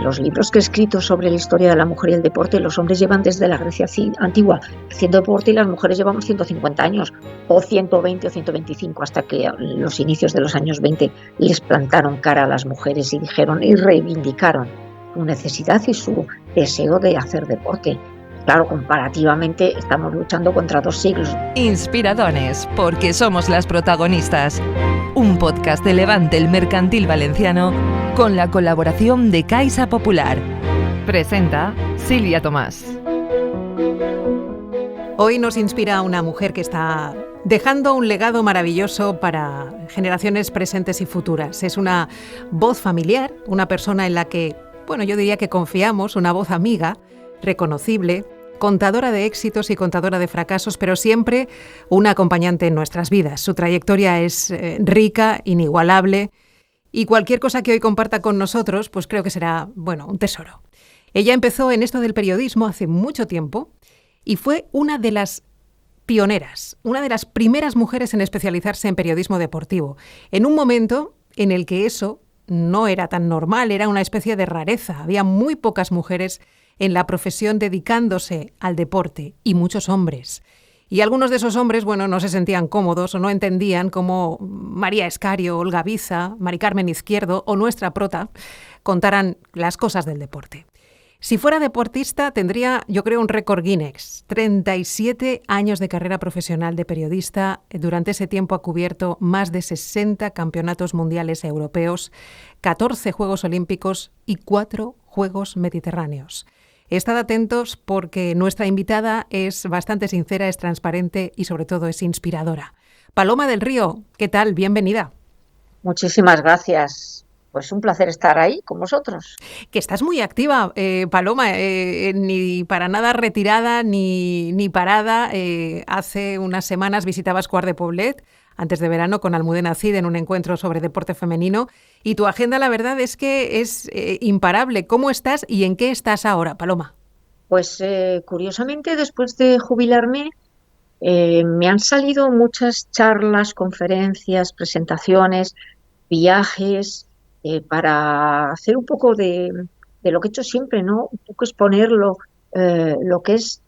los libros que he escrito sobre la historia de la mujer y el deporte, los hombres llevan desde la Grecia antigua haciendo deporte y las mujeres llevamos 150 años, o 120 o 125, hasta que los inicios de los años 20 les plantaron cara a las mujeres y dijeron y reivindicaron su necesidad y su deseo de hacer deporte. Claro, comparativamente estamos luchando contra 2 siglos. Inspiradones, porque somos las protagonistas. Un podcast de Levante el Mercantil Valenciano con la colaboración de Caixa Popular. Presenta Silvia Tomás. Hoy nos inspira una mujer que está dejando un legado maravilloso para generaciones presentes y futuras. Es una voz familiar, una persona en la que, yo diría que confiamos, una voz amiga, reconocible, contadora de éxitos y contadora de fracasos, pero siempre una acompañante en nuestras vidas. Su trayectoria es rica, inigualable, y cualquier cosa que hoy comparta con nosotros, pues creo que será, un tesoro. Ella empezó en esto del periodismo hace mucho tiempo y fue una de las pioneras, una de las primeras mujeres en especializarse en periodismo deportivo, en un momento en el que eso no era tan normal, era una especie de rareza. Había muy pocas mujeres en la profesión dedicándose al deporte y muchos hombres. Y algunos de esos hombres, no se sentían cómodos o no entendían cómo María Escario, Olga Biza, Mari Carmen Izquierdo o nuestra prota contaran las cosas del deporte. Si fuera deportista tendría, yo creo, un récord Guinness. 37 años de carrera profesional de periodista. Durante ese tiempo ha cubierto más de 60 campeonatos mundiales europeos, 14 Juegos Olímpicos y 4 Juegos Mediterráneos. Estad atentos porque nuestra invitada es bastante sincera, es transparente y sobre todo es inspiradora. Paloma del Río, ¿qué tal? Bienvenida. Muchísimas gracias. Pues un placer estar ahí con vosotros. Que estás muy activa, Paloma, ni para nada retirada ni parada. Hace unas semanas visitabas Quart de Poblet, antes de verano, con Almudena Cid en un encuentro sobre deporte femenino. Y tu agenda, la verdad, es que es imparable. ¿Cómo estás y en qué estás ahora, Paloma? Pues curiosamente, después de jubilarme, me han salido muchas charlas, conferencias, presentaciones, viajes, para hacer un poco de lo que he hecho siempre, ¿no? Un poco exponer lo que es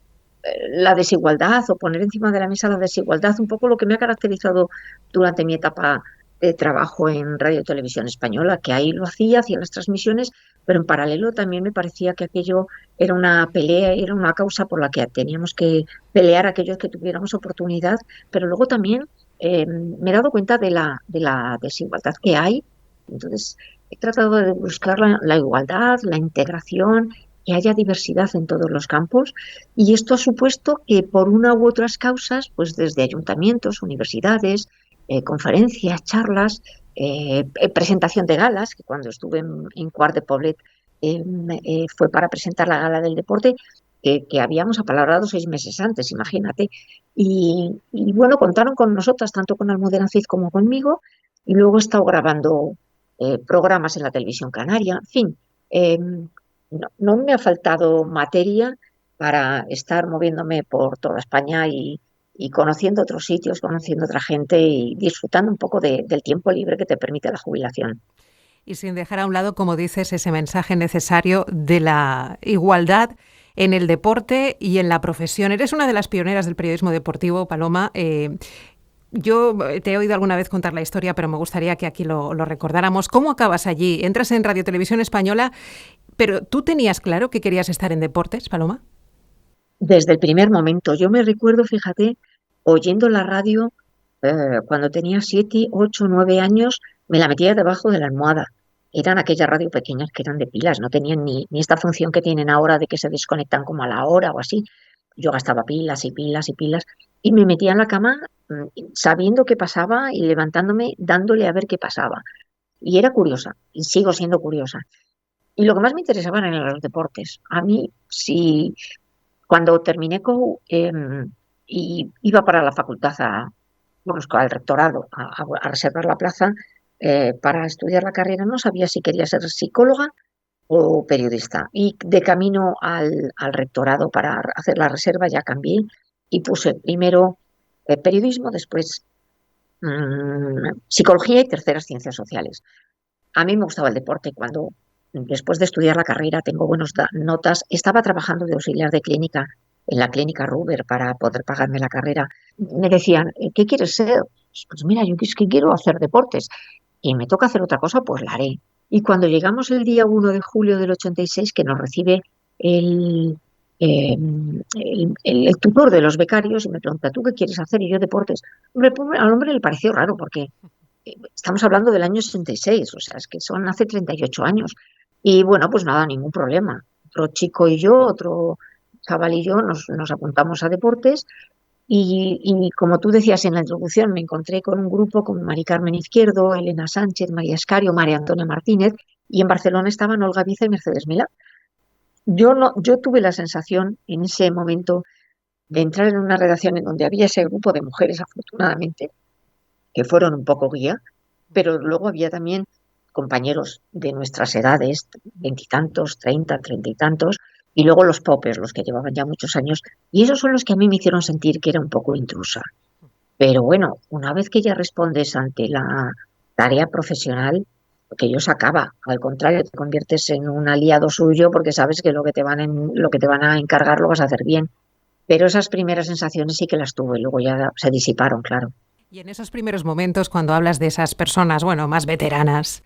la desigualdad o poner encima de la mesa la desigualdad, un poco lo que me ha caracterizado durante mi etapa de trabajo en Radio y Televisión Española, que ahí lo hacía las transmisiones, pero en paralelo también me parecía que aquello era una pelea, era una causa por la que teníamos que pelear aquellos que tuviéramos oportunidad, pero luego también me he dado cuenta de la desigualdad que hay. Entonces he tratado de buscar la igualdad, la integración, que haya diversidad en todos los campos, y esto ha supuesto que por una u otras causas, pues desde ayuntamientos, universidades, conferencias, charlas, presentación de galas, que cuando estuve en Quart de Poblet fue para presentar la gala del deporte, que habíamos apalabrado 6 meses antes, imagínate. Y contaron con nosotras, tanto con Almudena Cid como conmigo, y luego he estado grabando programas en la televisión canaria, en fin. No me ha faltado materia para estar moviéndome por toda España y conociendo otros sitios, conociendo otra gente y disfrutando un poco del tiempo libre que te permite la jubilación. Y sin dejar a un lado, como dices, ese mensaje necesario de la igualdad en el deporte y en la profesión. Eres una de las pioneras del periodismo deportivo, Paloma. Yo te he oído alguna vez contar la historia, pero me gustaría que aquí lo recordáramos. ¿Cómo acabas allí? Entras en Radio Televisión Española, pero ¿tú tenías claro que querías estar en deportes, Paloma? Desde el primer momento. Yo me recuerdo, fíjate, oyendo la radio cuando tenía 7, 8, 9 años, me la metía debajo de la almohada. Eran aquellas radio pequeñas que eran de pilas, no tenían ni esta función que tienen ahora de que se desconectan como a la hora o así. Yo gastaba pilas y pilas y pilas y me metía en la cama sabiendo qué pasaba y levantándome dándole a ver qué pasaba. Y era curiosa, y sigo siendo curiosa. Y lo que más me interesaban eran los deportes. A mí, si cuando terminé y iba para la facultad, al rectorado, a reservar la plaza para estudiar la carrera, no sabía si quería ser psicóloga o periodista. Y de camino al rectorado para hacer la reserva ya cambié y puse primero periodismo, después psicología y terceras ciencias sociales. A mí me gustaba el deporte cuando después de estudiar la carrera, tengo buenas notas. Estaba trabajando de auxiliar de clínica en la clínica Ruber para poder pagarme la carrera. Me decían, ¿qué quieres ser? Pues mira, yo es que quiero hacer deportes y me toca hacer otra cosa, pues la haré. Y cuando llegamos el día 1 de julio del 86, que nos recibe el, el tutor de los becarios y me pregunta, ¿tú qué quieres hacer? Y yo deportes. Hombre, pues, al hombre le pareció raro porque estamos hablando del año 66, o sea, es que son hace 38 años. Y bueno, pues nada, ningún problema. Otro chico y yo, otro chaval y yo nos apuntamos a deportes y como tú decías en la introducción, me encontré con un grupo con Mari Carmen Izquierdo, Elena Sánchez, María Escario, María Antonia Martínez y en Barcelona estaban Olga Biza y Mercedes Milá. Yo no, yo tuve la sensación en ese momento de entrar en una redacción en donde había ese grupo de mujeres, afortunadamente, que fueron un poco guía, pero luego había también compañeros de nuestras edades, veintitantos, treinta y tantos, y luego los popes, los que llevaban ya muchos años, y esos son los que a mí me hicieron sentir que era un poco intrusa. Pero bueno, una vez que ya respondes ante la tarea profesional, que ello se acaba. Al contrario, te conviertes en un aliado suyo porque sabes que lo que te van a encargar lo vas a hacer bien. Pero esas primeras sensaciones sí que las tuve, luego ya se disiparon, claro. Y en esos primeros momentos, cuando hablas de esas personas, bueno, más veteranas,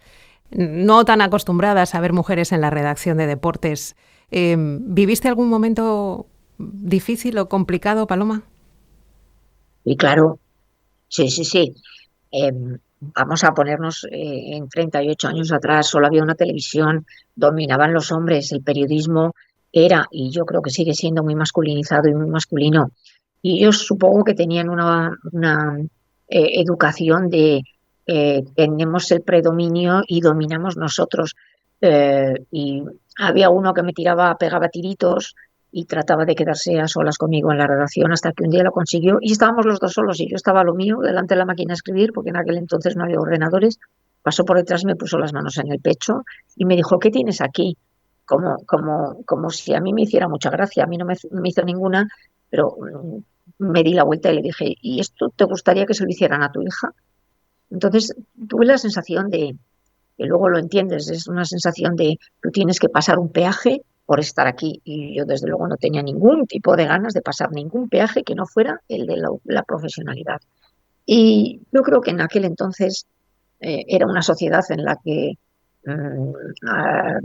no tan acostumbradas a ver mujeres en la redacción de deportes, ¿viviste algún momento difícil o complicado, Paloma? Y claro, sí, sí, sí. Eh, Vamos a ponernos en 38 años atrás, solo había una televisión, dominaban los hombres, el periodismo era, y yo creo que sigue siendo muy masculinizado y muy masculino. Y ellos supongo que tenían una educación de tenemos el predominio y dominamos nosotros. Y había uno que me pegaba tiritos y trataba de quedarse a solas conmigo en la redacción hasta que un día lo consiguió y estábamos los dos solos y yo estaba a lo mío delante de la máquina de escribir porque en aquel entonces no había ordenadores. Pasó por detrás, me puso las manos en el pecho y me dijo, ¿qué tienes aquí? Como si a mí me hiciera mucha gracia. A mí no me hizo ninguna, pero me di la vuelta y le dije, ¿y esto te gustaría que se lo hicieran a tu hija? Entonces tuve la sensación de, que luego lo entiendes, es una sensación de tú tienes que pasar un peaje por estar aquí y yo desde luego no tenía ningún tipo de ganas de pasar ningún peaje que no fuera el de la profesionalidad. Y yo creo que en aquel entonces era una sociedad en la que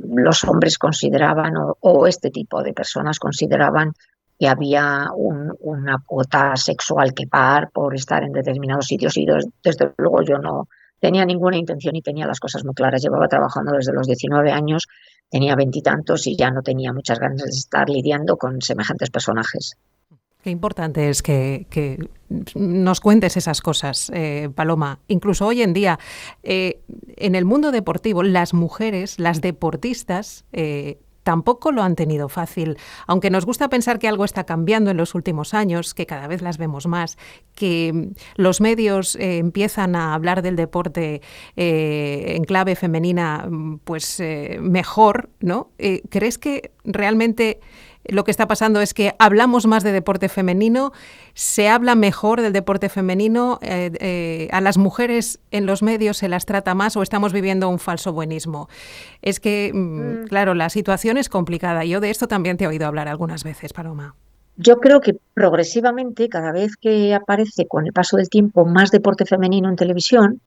los hombres consideraban o este tipo de personas consideraban que había una cuota sexual que pagar por estar en determinados sitios y desde luego yo no tenía ninguna intención y tenía las cosas muy claras. Llevaba trabajando desde los 19 años, tenía veintitantos y ya no tenía muchas ganas de estar lidiando con semejantes personajes. Qué importante es que nos cuentes esas cosas, Paloma. Incluso hoy en día, en el mundo deportivo, las mujeres, las deportistas, tampoco lo han tenido fácil. Aunque nos gusta pensar que algo está cambiando en los últimos años, que cada vez las vemos más, que los medios empiezan a hablar del deporte en clave femenina, pues mejor, ¿no? ¿Crees que realmente lo que está pasando es que hablamos más de deporte femenino, se habla mejor del deporte femenino, a las mujeres en los medios se las trata más o estamos viviendo un falso buenismo? Es que, claro, la situación es complicada. Yo de esto también te he oído hablar algunas veces, Paloma. Yo creo que progresivamente, cada vez que aparece con el paso del tiempo más deporte femenino en televisión,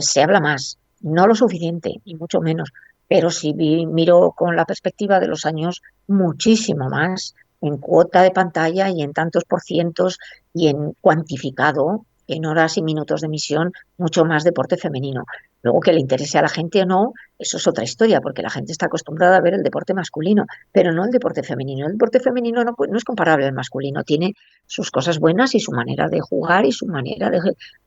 se habla más. No lo suficiente, ni mucho menos, pero si miro con la perspectiva de los años, muchísimo más en cuota de pantalla y en tantos por cientos y en cuantificado, en horas y minutos de emisión, mucho más deporte femenino. Luego que le interese a la gente o no, eso es otra historia, porque la gente está acostumbrada a ver el deporte masculino, pero no el deporte femenino. El deporte femenino no es comparable al masculino, tiene sus cosas buenas y su manera de jugar y su manera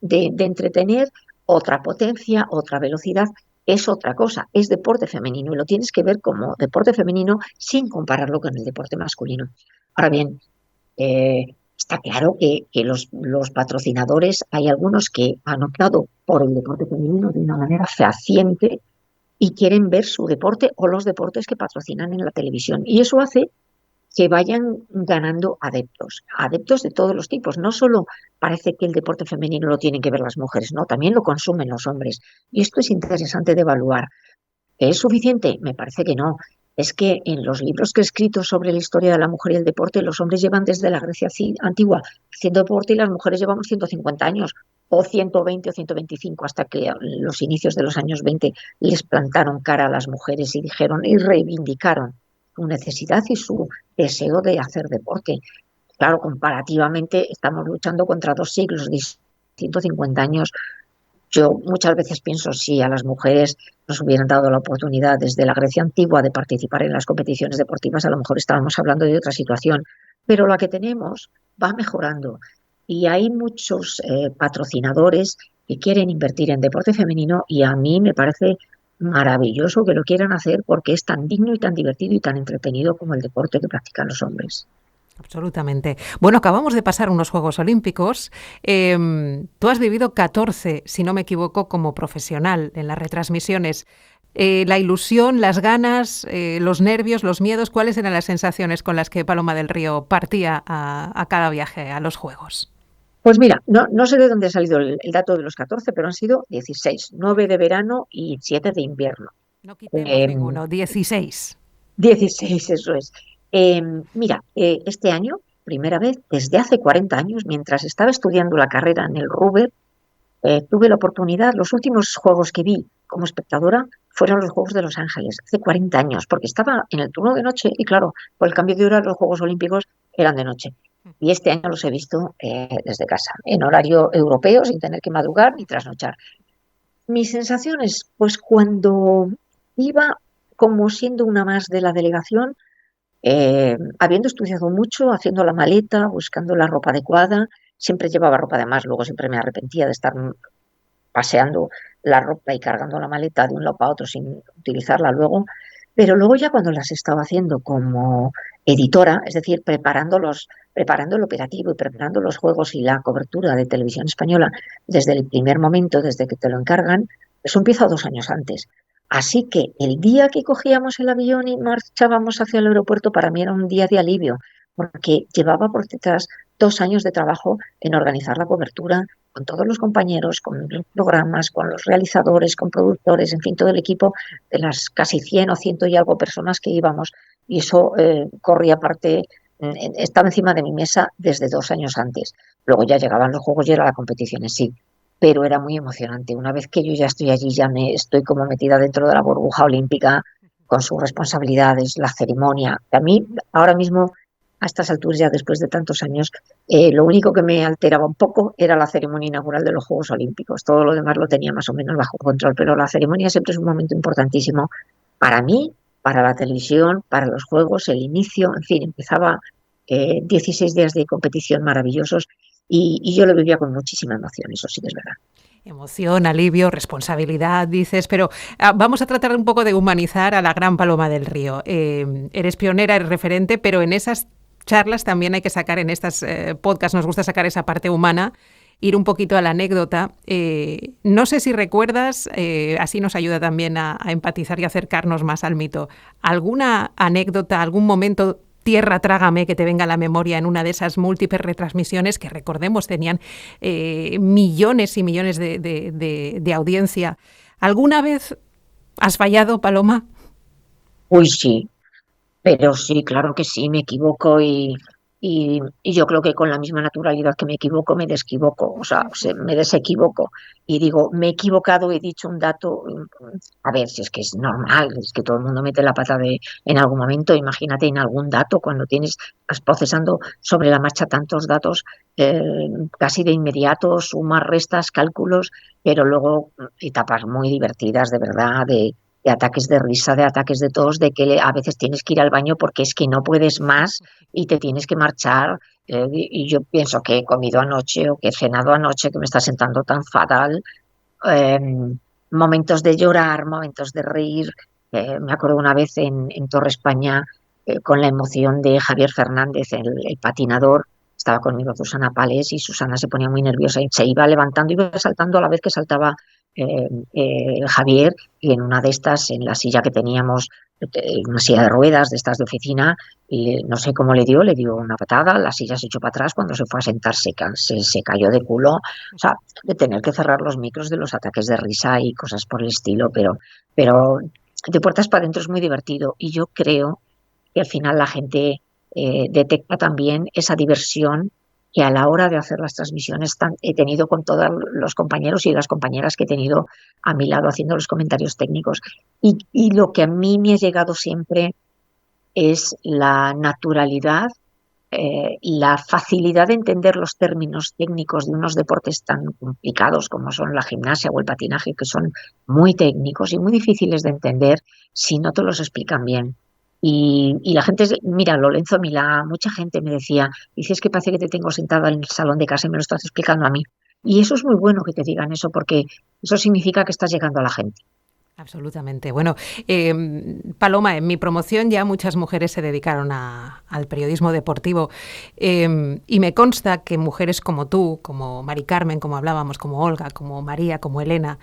de entretener, otra potencia, otra velocidad, es otra cosa, es deporte femenino y lo tienes que ver como deporte femenino sin compararlo con el deporte masculino. Ahora bien, está claro que los patrocinadores, hay algunos que han optado por el deporte femenino de una manera fehaciente y quieren ver su deporte o los deportes que patrocinan en la televisión. Y eso hace que vayan ganando adeptos de todos los tipos. No solo parece que el deporte femenino lo tienen que ver las mujeres, no, también lo consumen los hombres. Y esto es interesante de evaluar. ¿Es suficiente? Me parece que no. Es que en los libros que he escrito sobre la historia de la mujer y el deporte, los hombres llevan desde la Grecia antigua haciendo deporte y las mujeres llevamos 150 años, o 120 o 125, hasta que a los inicios de los años 20 les plantaron cara a las mujeres y dijeron y reivindicaron su necesidad y su deseo de hacer deporte. Claro, comparativamente estamos luchando contra 2 siglos, 150 años. Yo muchas veces pienso si a las mujeres nos hubieran dado la oportunidad desde la Grecia antigua de participar en las competiciones deportivas, a lo mejor estábamos hablando de otra situación, pero la que tenemos va mejorando y hay muchos patrocinadores que quieren invertir en deporte femenino y a mí me parece maravilloso que lo quieran hacer porque es tan digno y tan divertido y tan entretenido como el deporte que practican los hombres. Absolutamente. Bueno, acabamos de pasar unos Juegos Olímpicos. Tú has vivido 14, si no me equivoco, como profesional en las retransmisiones. La ilusión, las ganas, los nervios, los miedos, ¿cuáles eran las sensaciones con las que Paloma del Río partía a cada viaje a los Juegos? Pues mira, no sé de dónde ha salido el dato de los 14, pero han sido 16, 9 de verano y 7 de invierno. No quitemos ninguno, 16. 16, eso es. Mira, este año, primera vez desde hace 40 años, mientras estaba estudiando la carrera en el Ruber, tuve la oportunidad, los últimos juegos que vi como espectadora fueron los Juegos de Los Ángeles, hace 40 años, porque estaba en el turno de noche y claro, por el cambio de hora los Juegos Olímpicos eran de noche. Y este año los he visto desde casa, en horario europeo, sin tener que madrugar ni trasnochar. Mis sensaciones, pues cuando iba como siendo una más de la delegación, habiendo estudiado mucho, haciendo la maleta, buscando la ropa adecuada, siempre llevaba ropa de más, luego siempre me arrepentía de estar paseando la ropa y cargando la maleta de un lado para otro sin utilizarla luego, pero luego ya cuando las estaba haciendo como editora, es decir, preparando el operativo y preparando los juegos y la cobertura de televisión española desde el primer momento, desde que te lo encargan, eso empieza 2 años antes. Así que el día que cogíamos el avión y marchábamos hacia el aeropuerto, para mí era un día de alivio, porque llevaba por detrás 2 años de trabajo en organizar la cobertura con todos los compañeros, con los programas, con los realizadores, con productores, en fin, todo el equipo de las casi 100 o 100 y algo personas que íbamos. Y eso corría parte, estaba encima de mi mesa desde 2 años antes. Luego ya llegaban los juegos y era la competición en sí. Pero era muy emocionante. Una vez que yo ya estoy allí, ya me estoy como metida dentro de la burbuja olímpica con sus responsabilidades, la ceremonia. A mí, ahora mismo, a estas alturas, ya después de tantos años, lo único que me alteraba un poco era la ceremonia inaugural de los Juegos Olímpicos. Todo lo demás lo tenía más o menos bajo control, pero la ceremonia siempre es un momento importantísimo para mí, para la televisión, para los Juegos, el inicio, en fin, empezaba 16 días de competición maravillosos y yo lo vivía con muchísima emoción, eso sí que es verdad. Emoción, alivio, responsabilidad, dices, pero vamos a tratar un poco de humanizar a la gran Paloma del Río. Eres pionera, eres referente, pero en esas charlas también hay que sacar, en estas podcasts nos gusta sacar esa parte humana, ir un poquito a la anécdota. No sé si recuerdas, así nos ayuda también a empatizar y acercarnos más al mito, alguna anécdota, algún momento, tierra trágame, que te venga a la memoria en una de esas múltiples retransmisiones que, recordemos, tenían millones y millones de audiencia. ¿Alguna vez has fallado, Paloma? Uy, sí, pero sí, claro que sí, me equivoco y yo creo que con la misma naturalidad que me equivoco, me desquivoco, o sea, me desequivoco y digo, me he equivocado, he dicho un dato, a ver, si es que es normal, es que todo el mundo mete la pata en algún momento, imagínate en algún dato, cuando estás procesando sobre la marcha tantos datos, casi de inmediato, sumas, restas, cálculos, pero luego etapas muy divertidas, de verdad, de ataques de risa, de ataques de tos, de que a veces tienes que ir al baño porque es que no puedes más y te tienes que marchar. Y yo pienso que he comido anoche o que he cenado anoche, que me está sentando tan fatal. Eh, Momentos de llorar, momentos de reír. Me acuerdo una vez en Torre España con la emoción de Javier Fernández, el patinador. Estaba conmigo Susana Pales y Susana se ponía muy nerviosa y se iba levantando, iba saltando a la vez que saltaba Javier, y en una de estas, en la silla que teníamos, una silla de ruedas de estas de oficina, y no sé cómo le dio una patada, la silla se echó para atrás, cuando se fue a sentar se cayó de culo, o sea, de tener que cerrar los micros de los ataques de risa y cosas por el estilo, pero de puertas para adentro es muy divertido y yo creo que al final la gente detecta también esa diversión que a la hora de hacer las transmisiones he tenido con todos los compañeros y las compañeras que he tenido a mi lado haciendo los comentarios técnicos. Y lo que a mí me ha llegado siempre es la naturalidad, la facilidad de entender los términos técnicos de unos deportes tan complicados como son la gimnasia o el patinaje, que son muy técnicos y muy difíciles de entender si no te los explican bien. Y la gente, mira, Lorenzo Milá, mucha gente me decía, dices que parece que te tengo sentada en el salón de casa y me lo estás explicando a mí. Y eso es muy bueno que te digan eso, porque eso significa que estás llegando a la gente. Absolutamente. Bueno, Paloma, en mi promoción ya muchas mujeres se dedicaron al periodismo deportivo y me consta que mujeres como tú, como Mari Carmen, como hablábamos, como Olga, como María, como Elena,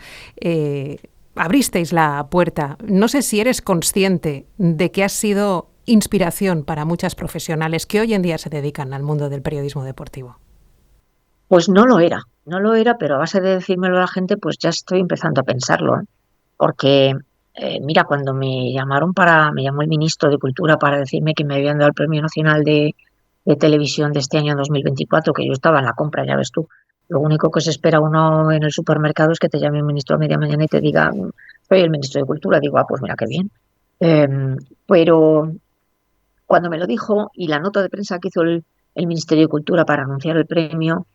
abristeis la puerta. No sé si eres consciente de que has sido inspiración para muchas profesionales que hoy en día se dedican al mundo del periodismo deportivo. Pues no lo era, pero a base de decírmelo a la gente, pues ya estoy empezando a pensarlo, ¿eh? Porque, mira, cuando me llamó el ministro de Cultura para decirme que me habían dado el Premio Nacional de Televisión de este año 2024, que yo estaba en la compra, ya ves tú. Lo único que se espera uno en el supermercado es que te llame un ministro a media mañana y te diga, soy el ministro de Cultura. Digo, pues mira, qué bien. Pero cuando me lo dijo y la nota de prensa que hizo el Ministerio de Cultura para anunciar el premio,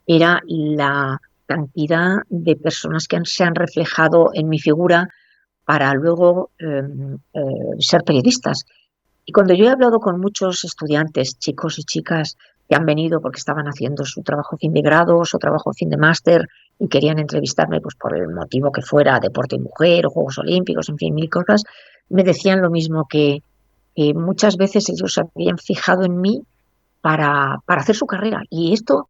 era la cantidad de personas que se han reflejado en mi figura para luego ser periodistas. Y cuando yo he hablado con muchos estudiantes, chicos y chicas, que han venido porque estaban haciendo su trabajo fin de grado, su trabajo fin de máster y querían entrevistarme pues por el motivo que fuera, deporte y mujer, o Juegos Olímpicos, en fin, mil cosas, me decían lo mismo, que muchas veces ellos se habían fijado en mí para hacer su carrera. Y esto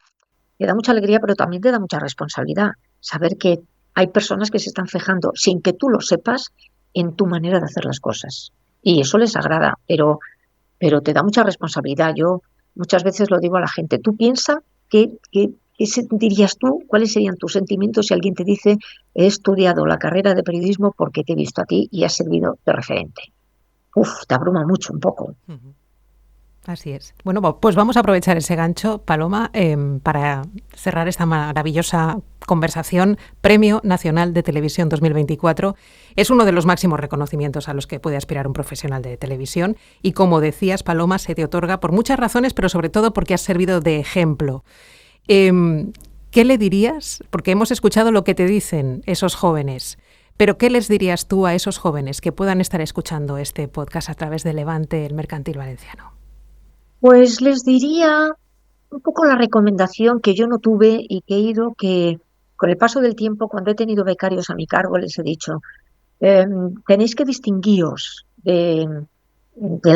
te da mucha alegría, pero también te da mucha responsabilidad. Saber que hay personas que se están fijando, sin que tú lo sepas, en tu manera de hacer las cosas. Y eso les agrada, pero te da mucha responsabilidad. Yo muchas veces lo digo a la gente, tú piensa qué sentirías tú, cuáles serían tus sentimientos si alguien te dice, he estudiado la carrera de periodismo porque te he visto a ti y has servido de referente. Uf, te abruma mucho un poco. Así es. Bueno, pues vamos a aprovechar ese gancho, Paloma, para cerrar esta maravillosa conversación. Premio Nacional de Televisión 2024 es uno de los máximos reconocimientos a los que puede aspirar un profesional de televisión y, como decías, Paloma, se te otorga por muchas razones, pero sobre todo porque has servido de ejemplo. ¿Qué le dirías? Porque hemos escuchado lo que te dicen esos jóvenes, pero ¿qué les dirías tú a esos jóvenes que puedan estar escuchando este podcast a través de Levante, el Mercantil Valenciano? Pues les diría un poco la recomendación que yo no tuve y que he ido, que con el paso del tiempo, cuando he tenido becarios a mi cargo, les he dicho, tenéis que distinguiros del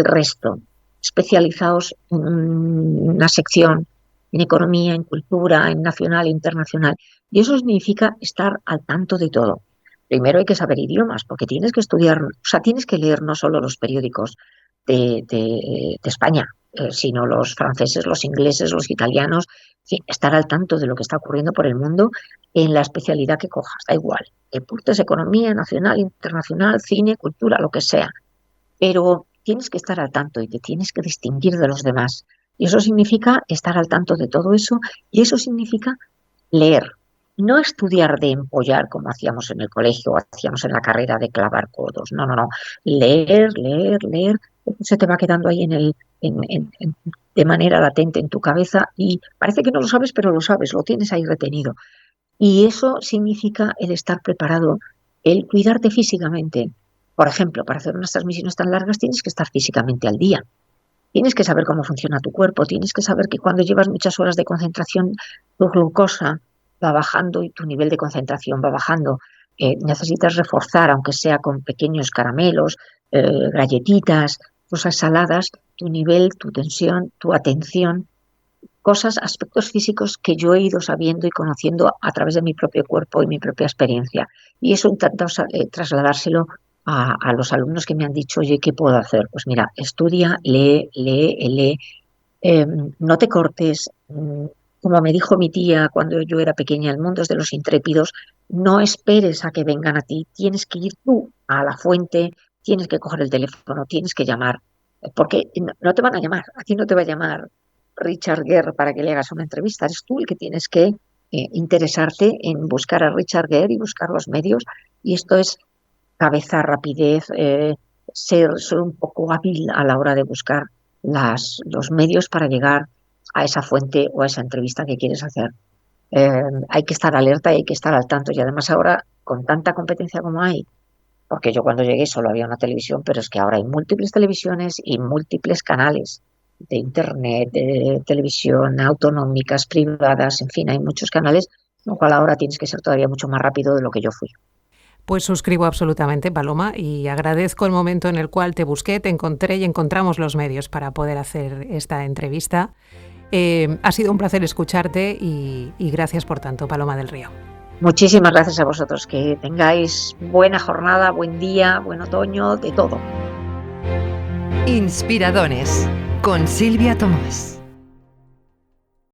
resto, especializaos en una sección, en economía, en cultura, en nacional e internacional. Y eso significa estar al tanto de todo. Primero hay que saber idiomas, porque tienes que estudiar, o sea, tienes que leer no solo los periódicos de España, sino los franceses, los ingleses, los italianos, en fin, estar al tanto de lo que está ocurriendo por el mundo en la especialidad que cojas, da igual, deportes, economía, nacional, internacional, cine, cultura, lo que sea, pero tienes que estar al tanto y te tienes que distinguir de los demás. Y eso significa estar al tanto de todo eso y eso significa leer. No estudiar de empollar como hacíamos en el colegio o hacíamos en la carrera de clavar codos. No, no, no. Leer, leer, leer. Se te va quedando ahí de manera latente en tu cabeza y parece que no lo sabes, pero lo sabes, lo tienes ahí retenido. Y eso significa el estar preparado, el cuidarte físicamente. Por ejemplo, para hacer unas transmisiones tan largas tienes que estar físicamente al día. Tienes que saber cómo funciona tu cuerpo, tienes que saber que cuando llevas muchas horas de concentración, tu glucosa va bajando y tu nivel de concentración va bajando. Necesitas reforzar, aunque sea con pequeños caramelos, galletitas, cosas saladas, tu nivel, tu tensión, tu atención, cosas, aspectos físicos que yo he ido sabiendo y conociendo a través de mi propio cuerpo y mi propia experiencia. Y eso he intentado trasladárselo a los alumnos que me han dicho, oye, ¿qué puedo hacer? Pues mira, estudia, lee, lee, lee, no te cortes. Como me dijo mi tía cuando yo era pequeña, el mundo es de los intrépidos, no esperes a que vengan a ti, tienes que ir tú a la fuente, tienes que coger el teléfono, tienes que llamar, porque no te van a llamar, a ti no te va a llamar Richard Gere para que le hagas una entrevista, eres tú el que tienes que interesarte en buscar a Richard Gere y buscar los medios, y esto es cabeza, rapidez, ser un poco hábil a la hora de buscar los medios para llegar a esa fuente o a esa entrevista que quieres hacer. Hay que estar alerta y hay que estar al tanto, y además ahora, con tanta competencia como hay, porque yo cuando llegué solo había una televisión, pero es que ahora hay múltiples televisiones y múltiples canales de internet, de televisión, autonómicas, privadas, en fin, hay muchos canales, lo cual ahora tienes que ser todavía mucho más rápido de lo que yo fui. Pues suscribo absolutamente, Paloma, y agradezco el momento en el cual te busqué, te encontré y encontramos los medios para poder hacer esta entrevista. Ha sido un placer escucharte y gracias por tanto, Paloma del Río. Muchísimas gracias a vosotros, que tengáis buena jornada, buen día, buen otoño, de todo. Inspiradones, con Silvia Tomás.